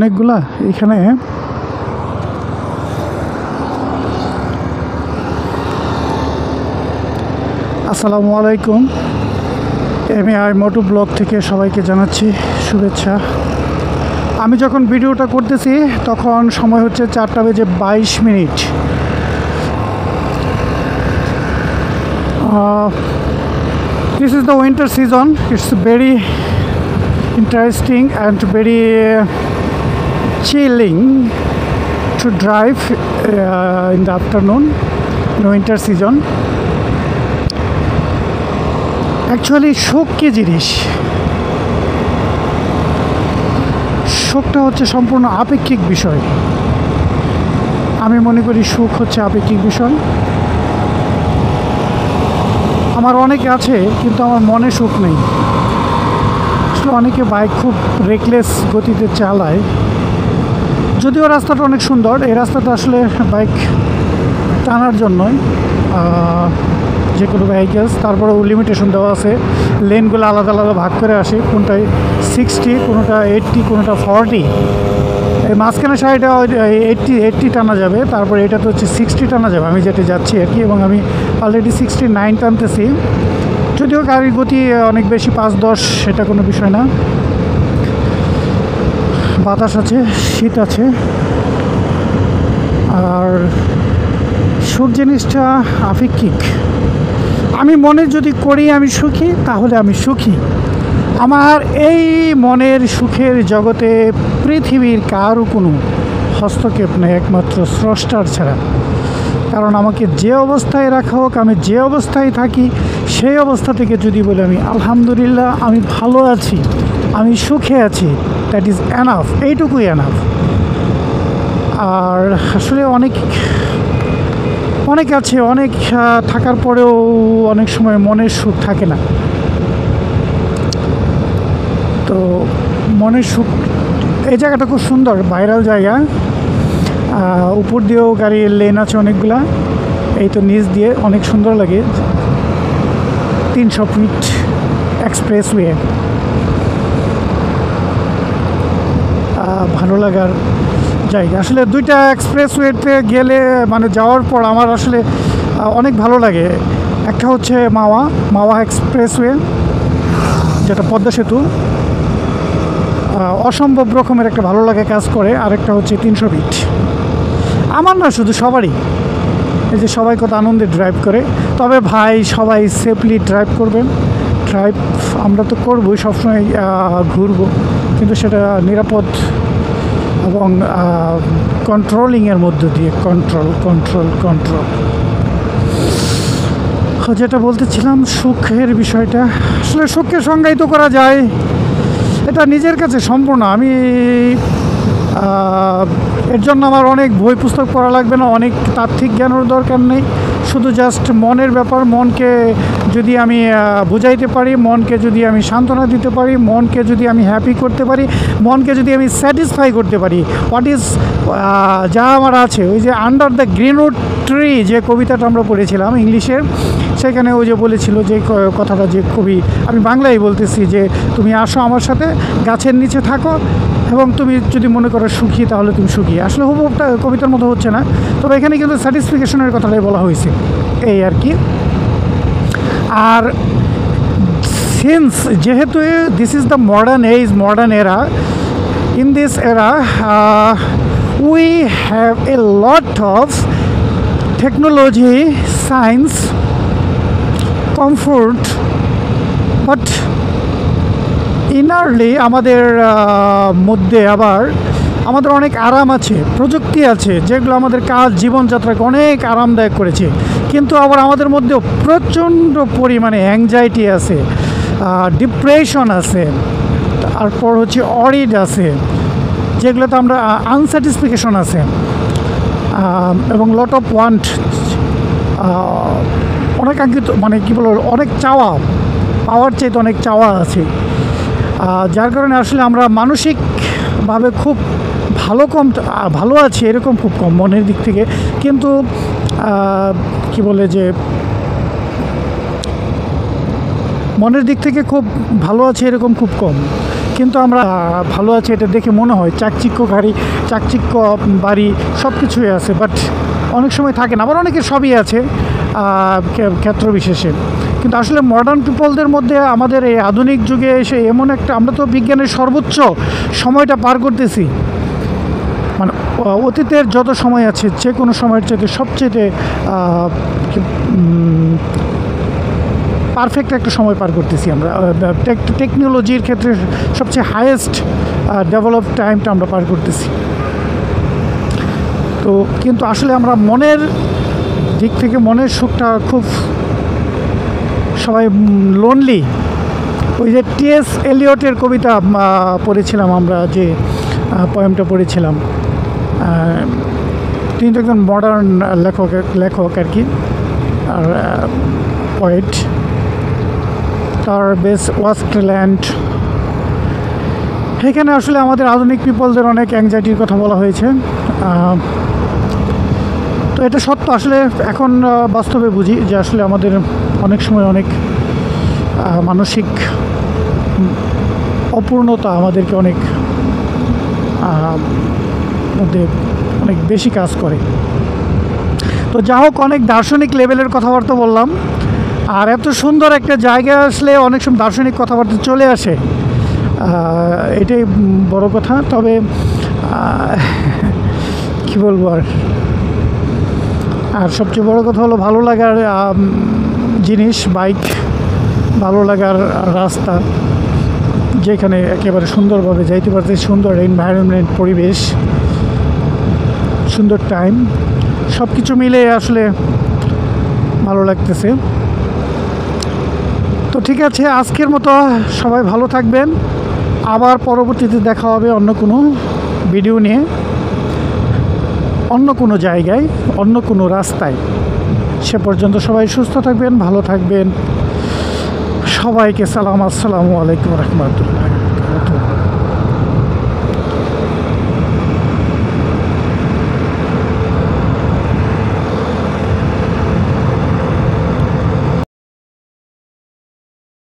অনেকগুলা এখানে আসসালামু আলাইকুম। এমএআই মোটু ব্লগ থেকে সবাইকে জানাচ্ছি শুভেচ্ছা। আমি যখন ভিডিওটা করতেছি তখন সময় হচ্ছে 4:22। This is the winter season. It's very interesting and very chilling to drive in the afternoon in winter season. Actually সুখ কি জিনিস, সুখটা হচ্ছে সম্পূর্ণ আপেক্ষিক বিষয়। আমি মনে করি সুখ হচ্ছে আপেক্ষিক বিষয়। আমার অনেকে আছে কিন্তু আমার মনে সুখ নেই। আসলে অনেকে বাইক খুব রেকলেস গতিতে চালায়, যদিও রাস্তাটা অনেক সুন্দর। এই রাস্তাটা আসলে বাইক টানার জন্যই, যে কোনো ভেহিকেলস। তারপরেও লিমিটেশন দেওয়া আছে, লেনগুলো আলাদা আলাদা ভাগ করে আসে, কোনটায় 60, কোনোটা 80, কোনোটা 40। এই মাঝখানে সাইডে 80 টানা যাবে, তারপরে এটাতে হচ্ছে 60 টানা যাবে। আমি যেটা যাচ্ছি আর কি, এবং আমি অলরেডি 69 টানতেছি। যদিও গাড়ির গতি অনেক বেশি, 5-10, সেটা কোনো বিষয় না। বাতাস আছে, শীত আছে। আর সুখ জিনিসটা আপেক্ষিক। আমি মনে যদি করি আমি সুখী, তাহলে আমি সুখী। আমার এই মনের সুখের জগতে পৃথিবীর কারও কোনো হস্তক্ষেপ নেই, একমাত্র স্রষ্টার ছাড়া। কারণ আমাকে যে অবস্থায় রাখা হোক, আমি যে অবস্থায় থাকি, সেই অবস্থা থেকে যদি বলি আমি আলহামদুলিল্লাহ, আমি ভালো আছি, আমি সুখে আছি, দ্যাট ইজ এনাফ। এইটুকুই এনাফ। আর আসলে অনেক আছে, অনেক থাকার পরেও অনেক সময় মনের সুখ থাকে না। তো মনের সুখ, এই জায়গাটা খুব সুন্দর, ভাইরাল জায়গা। উপর দিয়েও গাড়ির লেন আছে অনেকগুলা, এই তো নিচ দিয়ে অনেক সুন্দর লাগে। 300 ফিট এক্সপ্রেসওয়ে, ভালো লাগার জায়গা। আসলে দুইটা এক্সপ্রেসওয়েতে গেলে মানে যাওয়ার পর আমার আসলে অনেক ভালো লাগে। একটা হচ্ছে মাওয়া এক্সপ্রেসওয়ে, যেটা পদ্মা সেতু, অসম্ভব রকমের একটা ভালো লাগে কাজ করে। আরেকটা হচ্ছে 300 ফিট। আমার না, শুধু সবারই। এই যে সবাই কত আনন্দে ড্রাইভ করে। তবে ভাই, সবাই সেফলি ড্রাইভ করবেন। ড্রাইভ আমরা তো করবোই, সবসময় ঘুরবো, কিন্তু সেটা নিরাপদ এবং কন্ট্রোলিংয়ের মধ্য দিয়ে। কন্ট্রোল। যেটা বলতেছিলাম, সুখের বিষয়টা, আসলে সুখকে সংজ্ঞায়িত করা যায়, এটা নিজের কাছে সম্পূর্ণ। আমি এর জন্য আমার অনেক বই পুস্তক পড়া লাগবে না, অনেক তাত্ত্বিক জ্ঞানের দরকার নেই। শুধু জাস্ট মনের ব্যাপার। মনকে যদি আমি বুঝাইতে পারি, মনকে যদি আমি সান্ত্বনা দিতে পারি, মনকে যদি আমি হ্যাপি করতে পারি, মনকে যদি আমি স্যাটিসফাই করতে পারি, হোয়াট ইজ যা আমার আছে। ওই যে আন্ডার দ্য গ্রিনউড ট্রি যে কবিতাটা আমরা পড়েছিলাম ইংলিশের, সেখানে ওই যে বলেছিল যে কথাটা, যে কবি, আমি বাংলায় বলতেছি, যে তুমি আসো আমার সাথে, গাছের নিচে থাকো, এবং তুমি যদি মনে করো সুখী, তাহলে তুমি সুখী। আসলে হুবহুবটা কবিতার মতো হচ্ছে না, তবে এখানে কিন্তু স্যাটিসফিকেশনের কথাটাই বলা হয়েছে, এই আর কি। আর সিন্স যেহেতু this is the modern era, in this era we have a lot of technology, science, comfort, but innerly আমাদের মধ্যে আবার আমাদের অনেক আরাম আছে, প্রযুক্তি আছে, যেগুলো আমাদের জীবনযাত্রাকে অনেক আরামদায়ক করেছে। কিন্তু আবার আমাদের মধ্যেও প্রচণ্ড পরিমাণে অ্যাংজাইটি আছে, ডিপ্রেশন আছে, তারপর হচ্ছে অরিড আছে, যেগুলোতে আমরা আনস্যাটিসফিকেশন আছে, এবং লট অফ ওয়ান্ট, অনেকাঙ্ক্ষিত, মানে কী বলবো, অনেক চাওয়া, পাওয়ার চাইতে অনেক চাওয়া আছে। যার কারণে আসলে আমরা মানসিকভাবে খুব ভালো আছি, এরকম খুব কম মনের দিক থেকে। কিন্তু কি বলে যে মনের দিক থেকে খুব ভালো আছে এরকম খুব কম, কিন্তু আমরা ভালো আছে এটা দেখে মনে হয় চাকচিক্য গাড়ি, চাকচিক্য বাড়ি সব কিছুই আছে, বাট অনেক সময় থাকে না। আবার অনেকের সবই আছে ক্ষেত্র বিশেষে, কিন্তু আসলে মডার্ন পিপলদের মধ্যে আমাদের এই আধুনিক যুগে এসে এমন একটা, আমরা তো বিজ্ঞানের সর্বোচ্চ সময়টা পার করতেছি, মানে অতীতের যত সময় আছে যে কোনো সময়ের চাইতে সবচেয়ে পারফেক্ট একটা সময় পার করতেছি আমরা। টেকনোলজির ক্ষেত্রে সবচেয়ে হাইয়েস্ট ডেভেলপ টাইমটা আমরা পার করতেছি। তো কিন্তু আসলে আমরা মনের দিক থেকে মনের সুখটা খুব সবাই লোনলি। ওই যে টি.এস. এলিয়টের কবিতা পড়েছিলাম আমরা, যে পোয়েমটা পড়েছিলাম, তিনি তো একজন মডার্ন লেখক আর কি, আর পোয়েট। তার বেস ওয়াস্টল্যান্ড, এখানে আসলে আমাদের আধুনিক পিপলদের অনেক অ্যাংজাইটির কথা বলা হয়েছে। তো এটা সত্য, আসলে এখন বাস্তবে বুঝি যে আসলে আমাদের অনেক সময় অনেক মানসিক অপূর্ণতা আমাদেরকে অনেক মধ্যে অনেক বেশি কাজ করে। তো যা হোক, অনেক দার্শনিক লেভেলের কথাবার্তা বললাম, আর এত সুন্দর একটা জায়গায় আসলে অনেক সময় দার্শনিক কথাবার্তা চলে আসে, এটাই বড় কথা। তবে কি বলবো, আর সবচেয়ে বড় কথা হলো ভালো লাগার জিনিস, বাইক, ভালো লাগার রাস্তা, যেখানে একেবারে সুন্দরভাবে যাইতে পারতে, সুন্দর এনভায়রনমেন্ট, পরিবেশ, সুন্দর টাইম, সব কিছু মিলে আসলে ভালো লাগতেছে। তো ঠিক আছে, আজকের মতো সবাই ভালো থাকবেন, আবার পরবর্তীতে দেখা হবে অন্য কোনো ভিডিও নিয়ে, অন্য কোনো জায়গায়, অন্য কোনো রাস্তায়। সে পর্যন্ত সবাই সুস্থ থাকবেন, ভালো থাকবেন। সবাইকে সালাম, আসসালামু আলাইকুম রহমতুল্লাহ।